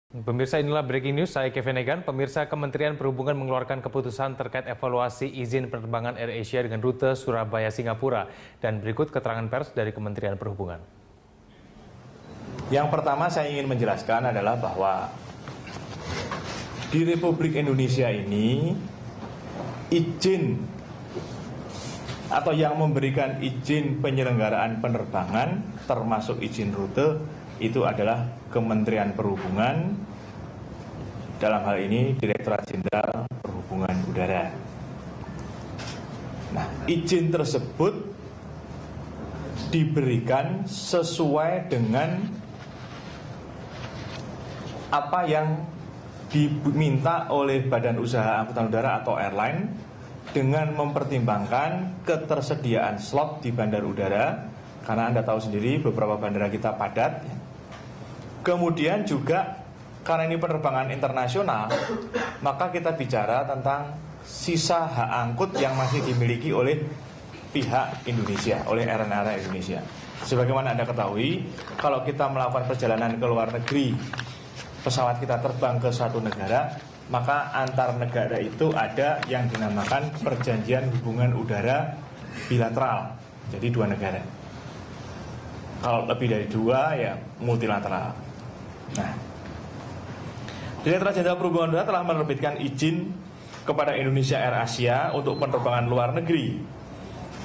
Pemirsa, inilah breaking news, saya Kevin Egan. Pemirsa, Kementerian Perhubungan mengeluarkan keputusan terkait evaluasi izin penerbangan AirAsia dengan rute Surabaya-Singapura. Dan berikut keterangan pers dari Kementerian Perhubungan. Yang pertama saya ingin menjelaskan adalah bahwa di Republik Indonesia ini izin atau yang memberikan izin penyelenggaraan penerbangan termasuk izin rute itu adalah Kementerian Perhubungan, dalam hal ini Direktorat Jenderal Perhubungan Udara. Nah, izin tersebut diberikan sesuai dengan apa yang diminta oleh Badan Usaha Angkutan Udara atau airline dengan mempertimbangkan ketersediaan slot di bandar udara, karena Anda tahu sendiri beberapa bandara kita padat. Kemudian juga karena ini penerbangan internasional, maka kita bicara tentang sisa hak angkut yang masih dimiliki oleh pihak Indonesia, oleh airline Indonesia. Sebagaimana Anda ketahui, kalau kita melakukan perjalanan ke luar negeri, pesawat kita terbang ke suatu negara, maka antar negara itu ada yang dinamakan perjanjian hubungan udara bilateral. Jadi dua negara. Kalau lebih dari dua ya multilateral. Nah, Direktorat Jenderal Perhubungan Udara telah menerbitkan izin kepada Indonesia AirAsia untuk penerbangan luar negeri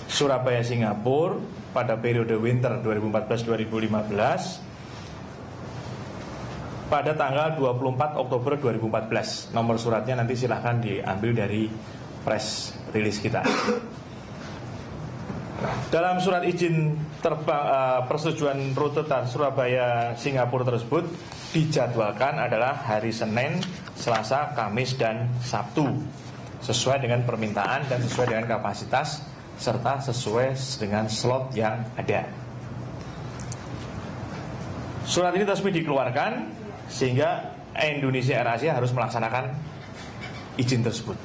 Surabaya Singapura pada periode winter 2014-2015 pada tanggal 24 Oktober 2014. Nomor suratnya nanti silahkan diambil dari press release kita. Dalam surat izin terbang persetujuan rute Surabaya Singapura tersebut dijadwalkan adalah hari Senin, Selasa, Kamis, dan Sabtu sesuai dengan permintaan dan sesuai dengan kapasitas serta sesuai dengan slot yang ada. Surat ini resmi dikeluarkan sehingga Indonesia AirAsia harus melaksanakan izin tersebut.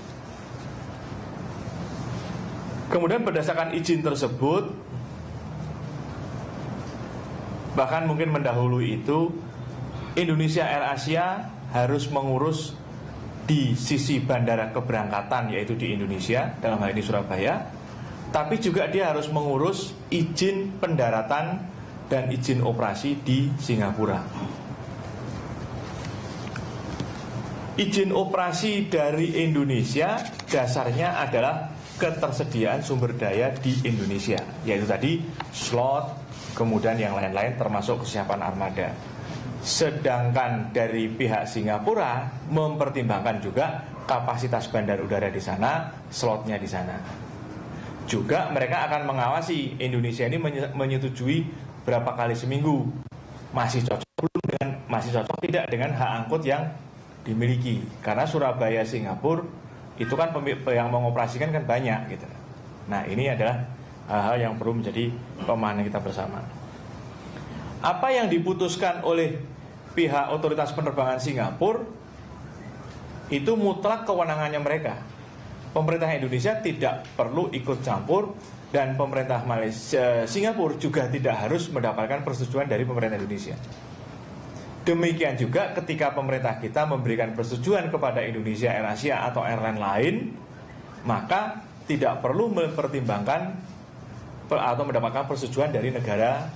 Kemudian berdasarkan izin tersebut, bahkan mungkin mendahului itu, Indonesia AirAsia harus mengurus di sisi bandara keberangkatan, yaitu di Indonesia, dalam hal ini Surabaya, tapi juga dia harus mengurus izin pendaratan dan izin operasi di Singapura. Izin operasi dari Indonesia dasarnya adalah ketersediaan sumber daya di Indonesia, yaitu tadi slot, kemudian yang lain-lain termasuk kesiapan armada. Sedangkan dari pihak Singapura mempertimbangkan juga kapasitas bandar udara di sana, slotnya di sana. Juga mereka akan mengawasi Indonesia ini menyetujui berapa kali seminggu, masih cocok belum dengan masih cocok tidak dengan hak angkut yang dimiliki. Karena Surabaya Singapura itu kan yang mengoperasikan kan banyak gitu. Nah, ini adalah hal-hal yang perlu menjadi pemahaman kita bersama. Apa yang diputuskan oleh pihak otoritas penerbangan Singapura itu mutlak kewenangannya mereka. Pemerintah Indonesia tidak perlu ikut campur dan pemerintah Malaysia, Singapura juga tidak harus mendapatkan persetujuan dari pemerintah Indonesia. Demikian juga ketika pemerintah kita memberikan persetujuan kepada Indonesia AirAsia atau airline lain, maka tidak perlu mempertimbangkan atau mendapatkan persetujuan dari negara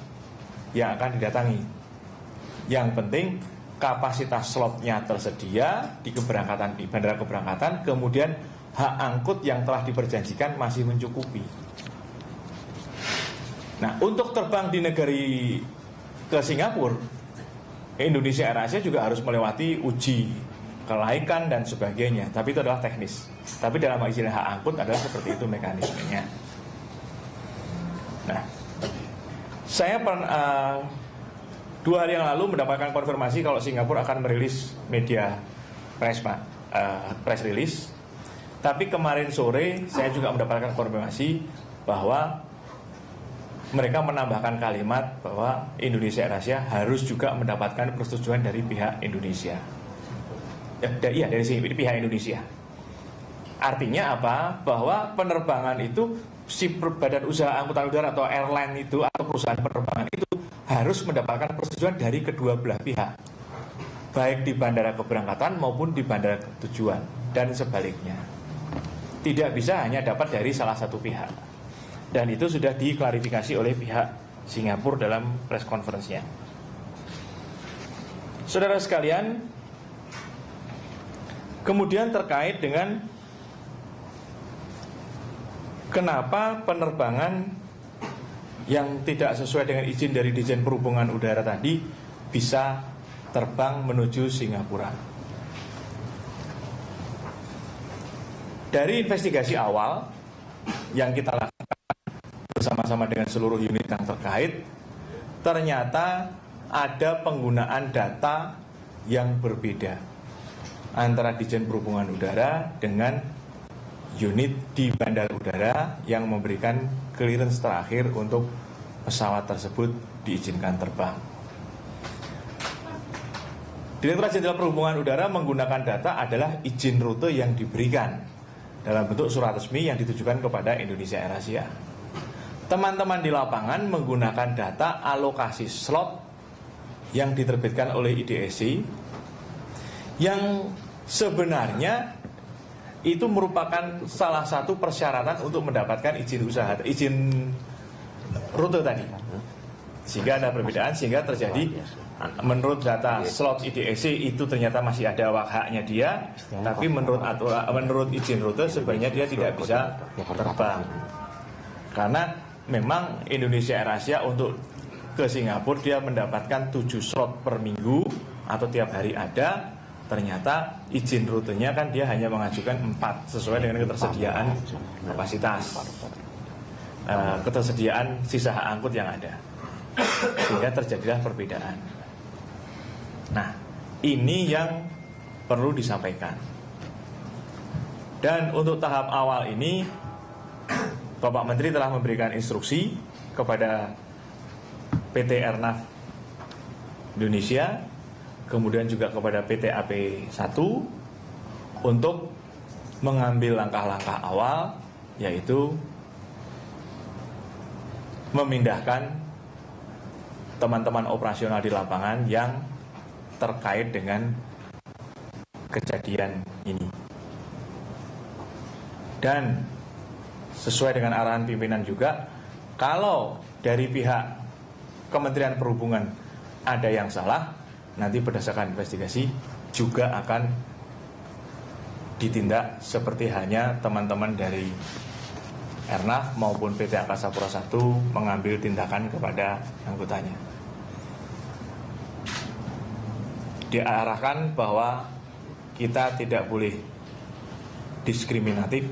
yang akan didatangi. Yang penting kapasitas slotnya tersedia di keberangkatan, di bandara keberangkatan, kemudian hak angkut yang telah diperjanjikan masih mencukupi. Nah, untuk terbang di negeri ke Singapura, Indonesia AirAsia juga harus melewati uji kelaikan dan sebagainya. Tapi itu adalah teknis. Tapi dalam istilah hak angkut adalah seperti itu mekanismenya. Nah, saya 2 hari yang lalu mendapatkan konfirmasi kalau Singapura akan merilis media press release. Tapi kemarin sore saya juga mendapatkan konfirmasi bahwa mereka menambahkan kalimat bahwa Indonesia AirAsia harus juga mendapatkan persetujuan dari pihak Indonesia. Dari pihak Indonesia. Artinya apa? Bahwa penerbangan itu si Badan Usaha Angkutan Udara atau airline itu atau perusahaan penerbangan itu harus mendapatkan persetujuan dari kedua belah pihak. baik di bandara keberangkatan maupun di bandara tujuan dan sebaliknya. Tidak bisa hanya dapat dari salah satu pihak. Dan itu sudah diklarifikasi oleh pihak Singapura dalam press conference-nya. Saudara sekalian, kemudian terkait dengan kenapa penerbangan yang tidak sesuai dengan izin dari Ditjen Perhubungan Udara tadi bisa terbang menuju Singapura. Dari investigasi awal yang kita lakukan bersama-sama dengan seluruh unit yang terkait, ternyata ada penggunaan data yang berbeda antara Ditjen Perhubungan Udara dengan unit di Bandara Udara yang memberikan clearance terakhir untuk pesawat tersebut diizinkan terbang. Direktorat Jenderal Perhubungan Udara menggunakan data adalah izin rute yang diberikan dalam bentuk surat resmi yang ditujukan kepada Indonesia AirAsia. Teman-teman di lapangan menggunakan data alokasi slot yang diterbitkan oleh IDSI yang sebenarnya itu merupakan salah satu persyaratan untuk mendapatkan izin usaha, izin rute tadi. Sehingga ada perbedaan, sehingga terjadi menurut data slot IDSI itu ternyata masih ada haknya dia, tapi menurut izin rute sebenarnya dia tidak bisa terbang. Karena memang Indonesia AirAsia untuk ke Singapura dia mendapatkan 7 slot per minggu atau tiap hari ada. Ternyata izin rutenya kan dia hanya mengajukan 4 sesuai dengan ketersediaan kapasitas, ketersediaan sisa hak angkut yang ada, sehingga terjadilah perbedaan. Nah, ini yang perlu disampaikan. Dan untuk tahap awal ini Bapak Menteri telah memberikan instruksi kepada PT Airnav Indonesia, kemudian juga kepada PT AP1 untuk mengambil langkah-langkah awal, yaitu memindahkan teman-teman operasional di lapangan yang terkait dengan kejadian ini. Dan sesuai dengan arahan pimpinan juga, kalau dari pihak Kementerian Perhubungan ada yang salah, nanti berdasarkan investigasi juga akan ditindak seperti hanya teman-teman dari Airnav maupun PT Angkasa Pura I mengambil tindakan kepada anggotanya. Diarahkan bahwa kita tidak boleh diskriminatif,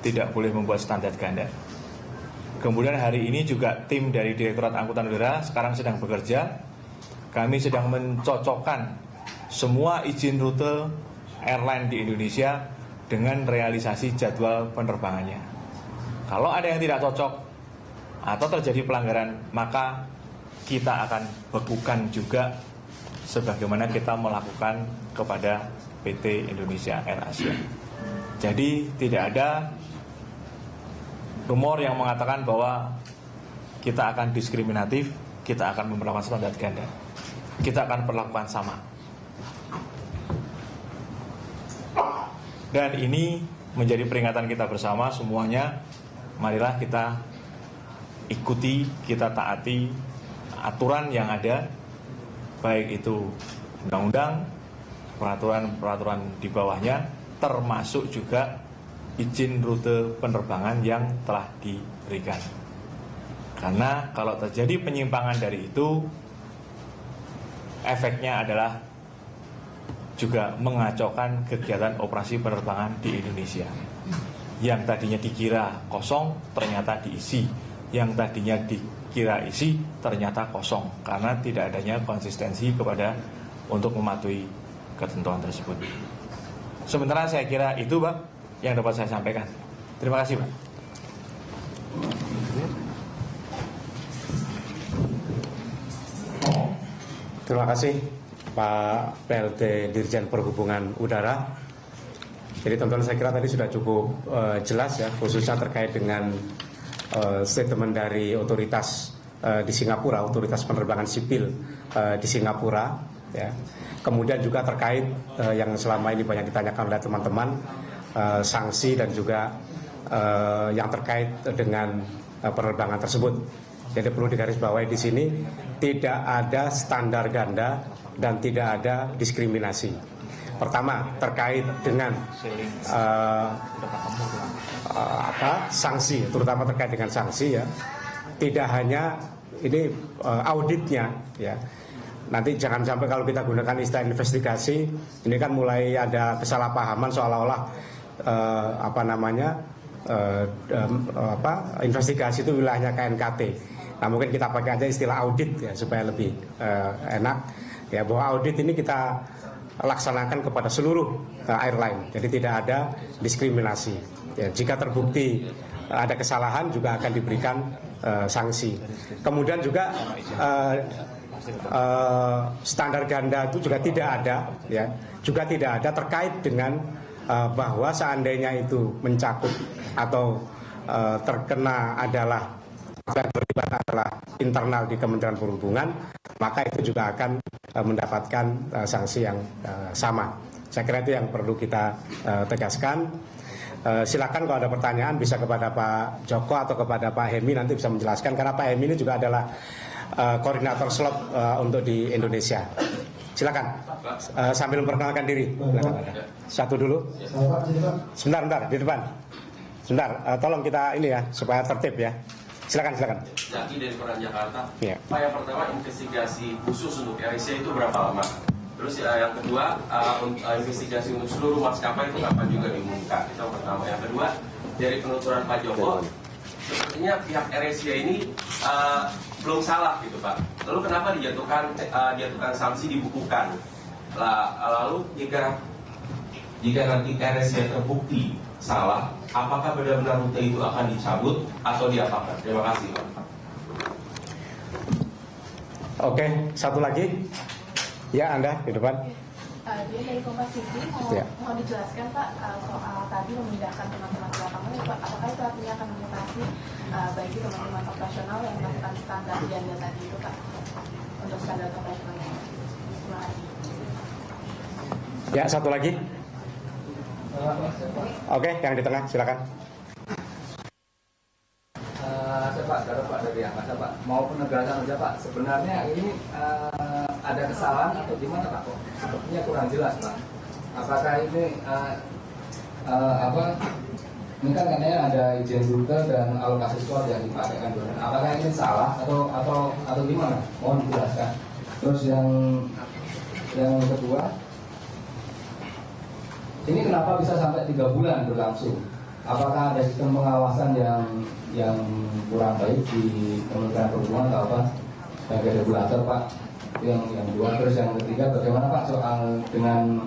tidak boleh membuat standar ganda. Kemudian hari ini juga tim dari Direktorat Angkutan Udara sekarang sedang bekerja. Kami sedang mencocokkan semua izin rute airline di Indonesia dengan realisasi jadwal penerbangannya. Kalau ada yang tidak cocok atau terjadi pelanggaran, maka kita akan bekukan juga sebagaimana kita melakukan kepada PT Indonesia AirAsia. Jadi tidak ada rumor yang mengatakan bahwa kita akan diskriminatif, kita akan memperlakukan standar ganda. Kita akan perlakukan sama. Dan ini menjadi peringatan kita bersama semuanya. Marilah kita ikuti, kita taati aturan yang ada, baik itu undang-undang, peraturan-peraturan di bawahnya, termasuk juga izin rute penerbangan yang telah diberikan. Karena kalau terjadi penyimpangan dari itu, efeknya adalah juga mengacaukan kegiatan operasi penerbangan di Indonesia. Yang tadinya dikira kosong, ternyata diisi. Yang tadinya dikira isi, ternyata kosong. Karena tidak adanya konsistensi kepada untuk mematuhi ketentuan tersebut. Sementara saya kira itu, Pak, yang dapat saya sampaikan. Terima kasih, Pak. Terima kasih Pak PLT Dirjen Perhubungan Udara. Jadi teman-teman saya kira tadi sudah cukup jelas ya, khususnya terkait dengan statement dari otoritas di Singapura, otoritas penerbangan sipil di Singapura ya. Kemudian juga terkait yang selama ini banyak ditanyakan oleh teman-teman, sanksi dan juga yang terkait dengan penerbangan tersebut. Jadi perlu digarisbawahi di sini tidak ada standar ganda dan tidak ada diskriminasi. Pertama terkait dengan sanksi, terutama terkait dengan sanksi ya. Tidak hanya ini auditnya ya. Nanti jangan sampai kalau kita gunakan istilah investigasi, ini kan mulai ada kesalahpahaman seolah-olah investigasi itu wilayahnya KNKT. Nah mungkin kita pakai aja istilah audit ya supaya lebih enak ya, bahwa audit ini kita laksanakan kepada seluruh airline. Jadi tidak ada diskriminasi. Ya, jika terbukti ada kesalahan juga akan diberikan sanksi. Kemudian juga standar ganda itu juga tidak ada, ya, juga tidak ada terkait dengan bahwa seandainya itu mencakup atau terkena adalah yang terlibat adalah internal di Kementerian Perhubungan, maka itu juga akan mendapatkan sanksi yang sama. Saya kira itu yang perlu kita tegaskan. Silakan kalau ada pertanyaan bisa kepada Pak Joko atau kepada Pak Hemi, nanti bisa menjelaskan karena Pak Hemi ini juga adalah koordinator slot untuk di Indonesia. Silakan sambil memperkenalkan diri. Silakan. Satu dulu. Sebentar di depan. Sebentar, tolong kita ini ya supaya tertib ya. Silakan. Zaki dari Koran Jakarta. Ya. Pak, yang pertama investigasi khusus untuk AirAsia itu berapa lama? Terus yang kedua investigasi untuk seluruh maskapai itu kapan juga diumumkan? Itu yang pertama. Yang kedua dari penuturan Pak Joko, sepertinya pihak AirAsia ini belum salah gitu Pak. Lalu kenapa dijatuhkan sanksi dibukukan? Lalu jika nanti AirAsia terbukti salah, apakah benar-benar rute itu akan dicabut atau diapakan? Terima kasih Pak. Oke, satu lagi. Ya, Anda di depan. Dia dari Kompas TV, mau dijelaskan Pak soal tadi memindahkan teman-teman ke lapangan, Pak, apakah itu artinya akan memutasi bagi teman-teman operasional yang melakukan standar ganda tadi itu Pak, untuk standar operasionalnya? Terima kasih. Ya, satu lagi. Oke, yang di tengah silakan. Pak dari Angkasa Pak, mau penegasan aja Pak. Sebenarnya ini ada kesalahan atau gimana Pak? Kok sepertinya kurang jelas Pak. Apakah ini ini kan katanya ada izin rute dan alokasi slot yang dipakai kan? Apakah ini salah atau gimana? Mohon dijelaskan. Terus yang kedua, ini kenapa bisa sampai 3 bulan berlangsung? Apakah ada sistem pengawasan yang kurang baik di Kementerian Perhubungan atau apa sebagai regulator Pak? Yang dua. Terus yang ketiga, bagaimana Pak soal dengan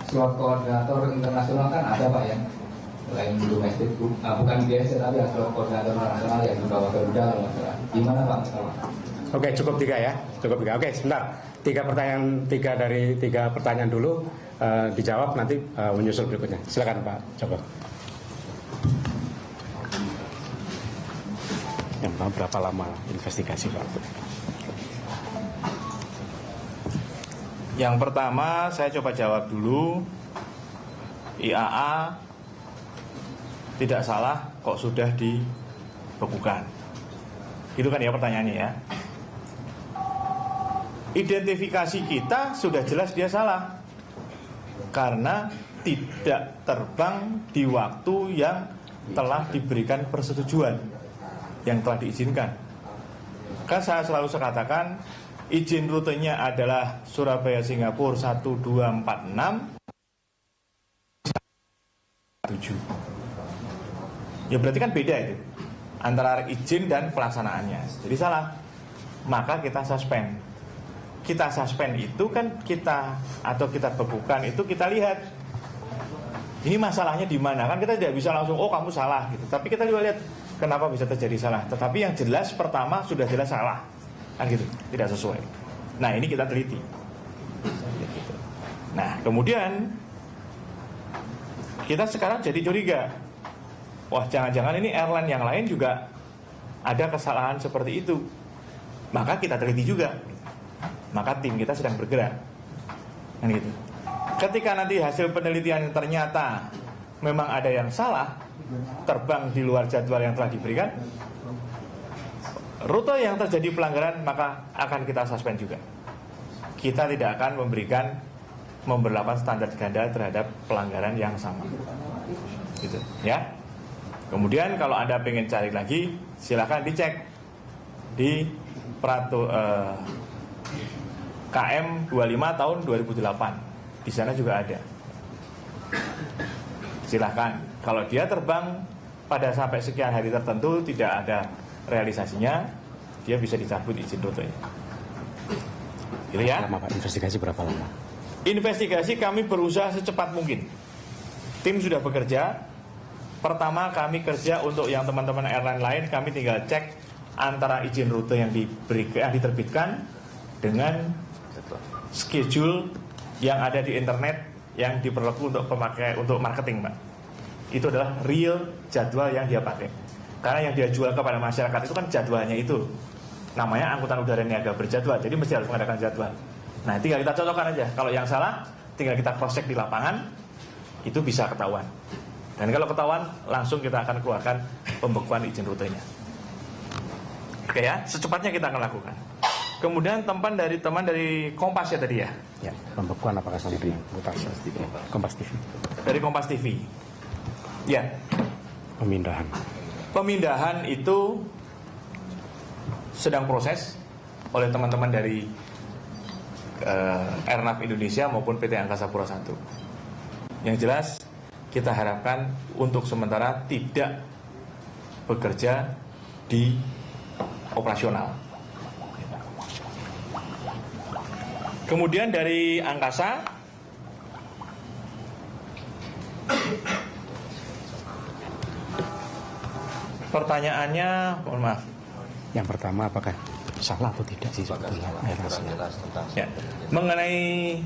slot koordinator internasional kan ada Pak ya, selain di domestik, bukan di DSC tapi ya slot koordinator internasional yang dibawa ke Garuda kalau nggak salah. Gimana Pak? Oke, cukup 3 ya, cukup 3. Oke, sebentar. 3 dari 3 pertanyaan dulu dijawab, nanti menyusul berikutnya. Silakan Pak Joko. Yang berapa lama investigasi Pak? Yang pertama saya coba jawab dulu. IAA tidak salah kok sudah dibekukan. Gitu kan ya pertanyaannya ya. Identifikasi kita sudah jelas dia salah karena tidak terbang di waktu yang telah diberikan persetujuan, yang telah diizinkan. Kan saya selalu katakan izin rutenya adalah Surabaya Singapura 1246 7. Ya berarti kan beda itu antara izin dan pelaksanaannya. Jadi salah. Maka kita suspend. Kita suspend itu kan kita bekukan itu kita lihat ini masalahnya di mana. Kan kita tidak bisa langsung kamu salah gitu. Tapi kita juga lihat kenapa bisa terjadi salah. Tetapi yang jelas pertama sudah jelas salah. Kan gitu, tidak sesuai. Nah, ini kita teliti. Nah, kemudian kita sekarang jadi curiga. Wah, jangan-jangan ini airline yang lain juga ada kesalahan seperti itu. Maka kita teliti juga. maka tim kita sedang bergerak. Kan gitu. Ketika nanti hasil penelitian ternyata memang ada yang salah, terbang di luar jadwal yang telah diberikan, rute yang terjadi pelanggaran, maka akan kita suspend juga. Kita tidak akan memberlakukan standar ganda terhadap pelanggaran yang sama. Gitu, ya. Kemudian kalau Anda pengen cari lagi, silakan dicek di KM 25 tahun 2008. Di sana juga ada. Silahkan. Kalau dia terbang pada sampai sekian hari tertentu tidak ada realisasinya, dia bisa dicabut izin rutenya. Gitu ya. Lama, Pak? Investigasi berapa lama? Investigasi kami berusaha secepat mungkin. Tim sudah bekerja. Pertama kami kerja untuk yang teman-teman airline lain, kami tinggal cek antara izin rute yang diterbitkan dengan schedule yang ada di internet yang diperlaku untuk marketing, Pak. Itu adalah real jadwal yang dia pakai. Karena yang dia jual kepada masyarakat itu kan jadwalnya itu. Namanya angkutan udara niaga berjadwal, jadi mesti harus mengadakan jadwal. Nah, tinggal kita cocokkan aja. Kalau yang salah, tinggal kita cross check di lapangan, itu bisa ketahuan. Dan kalau ketahuan, langsung kita akan keluarkan pembekuan izin rutenya. Oke ya, secepatnya kita akan lakukan. Kemudian teman dari Kompas ya tadi ya. Ya, pembekuan apakah sampai di Kompas TV? Dari Kompas TV. Ya. Pemindahan. Pemindahan itu sedang proses oleh teman-teman dari Airnav Indonesia maupun PT Angkasa Pura I. Yang jelas kita harapkan untuk sementara tidak bekerja di operasional. Kemudian dari Angkasa, pertanyaannya, mohon maaf. Yang pertama, apakah salah atau tidak sih sebetulnya Ya, mengenai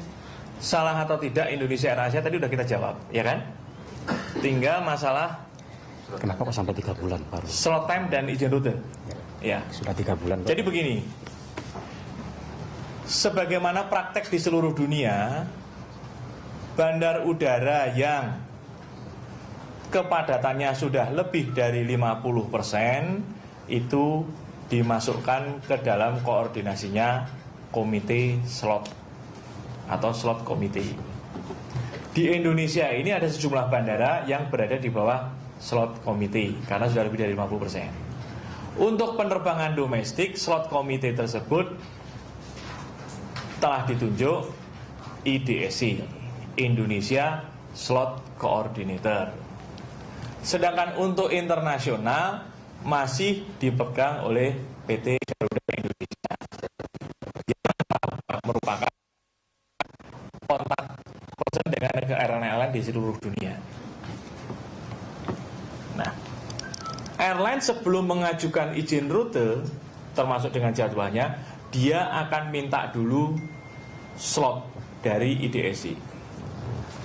salah atau tidak Indonesia Air Asia tadi udah kita jawab, ya kan? Tinggal masalah kenapa kok sampai 3 bulan baru? slot time dan izin rute. Ya. Sudah 3 bulan. Jadi begini, sebagaimana praktek di seluruh dunia, bandar udara yang kepadatannya sudah lebih dari 50% itu dimasukkan ke dalam koordinasinya komite slot atau slot komite. Di Indonesia ini ada sejumlah bandara yang berada di bawah slot komite karena sudah lebih dari 50%. Untuk penerbangan domestik, slot komite tersebut telah ditunjuk IDSC, Indonesia Slot Coordinator. Sedangkan untuk internasional masih dipegang oleh PT Garuda Indonesia yang merupakan kontak person dengan airline-airline di seluruh dunia. Nah, airline sebelum mengajukan izin rute termasuk dengan jadwalnya, dia akan minta dulu slot dari IDSC.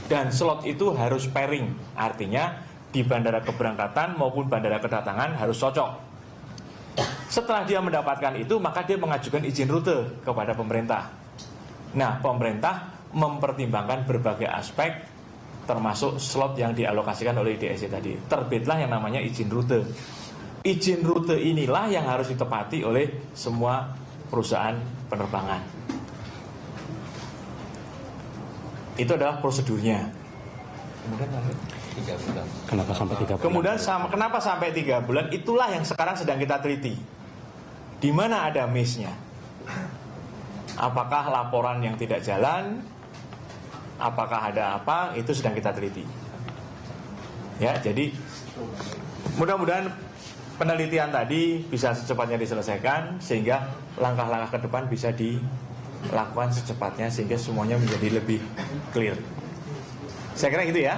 Dan slot itu harus pairing, artinya di bandara keberangkatan maupun bandara kedatangan harus cocok. Setelah dia mendapatkan itu, maka dia mengajukan izin rute kepada pemerintah. Nah, pemerintah mempertimbangkan berbagai aspek termasuk slot yang dialokasikan oleh IDSC tadi. Terbitlah yang namanya izin rute. Izin rute inilah yang harus ditepati oleh semua perusahaan penerbangan. Itu adalah prosedurnya. Kemudian 3 bulan. Kenapa sampai 3 bulan? Kemudian kenapa sampai 3 bulan? Itulah yang sekarang sedang kita teliti. Di mana ada miss-nya? Apakah laporan yang tidak jalan? Apakah ada apa? Itu sedang kita teliti. Ya, jadi mudah-mudahan penelitian tadi bisa secepatnya diselesaikan sehingga langkah-langkah ke depan bisa dilakukan secepatnya sehingga semuanya menjadi lebih clear. Saya kira gitu ya.